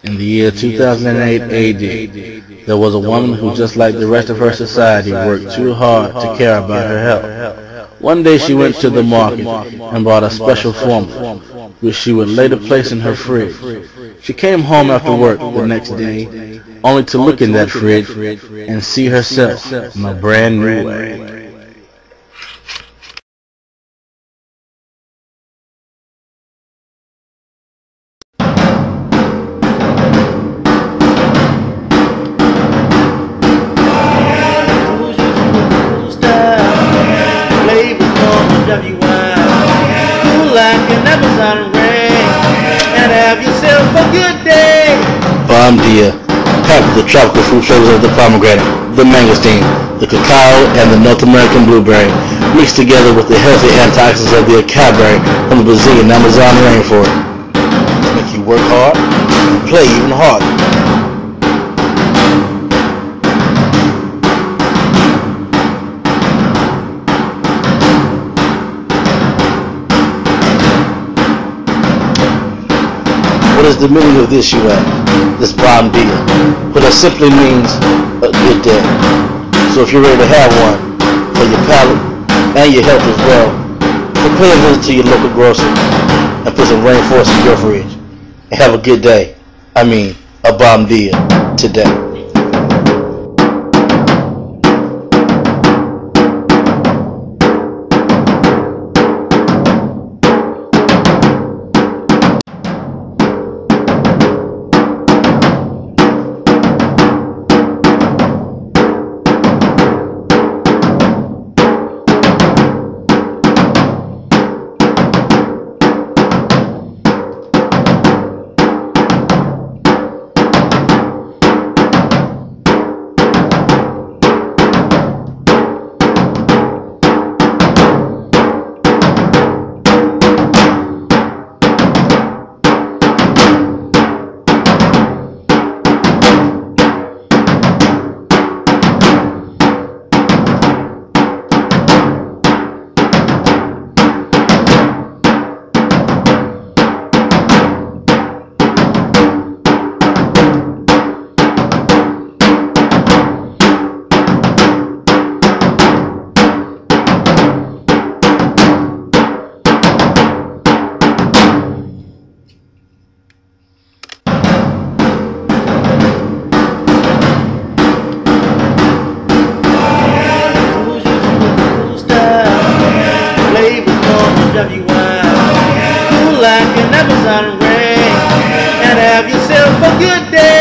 In the year 2008 AD, there was a woman who, just like the rest of her society, worked too hard to care about her health. One day she went to the market and bought a special formula, which she would later place in her fridge. She came home after work the next day, only to look in that fridge and see herself in a brand new way. Bom Dia, packed with the tropical fruit flavors of the pomegranate, the mangosteen, the cacao, and the North American blueberry, mixed together with the healthy antioxidants of the acaberry from the Brazilian Amazon rainforest, to make you work hard and play even harder. What is the meaning of this, you ask? This Bom Dia? Well, that simply means a good day. So if you're ready to have one for your palate and your health as well, then pay a visit to your local grocer and put some Rainforest in your fridge. And have a good day. I mean, a Bom Dia today. Like an Amazon rain, and have yourself a good day.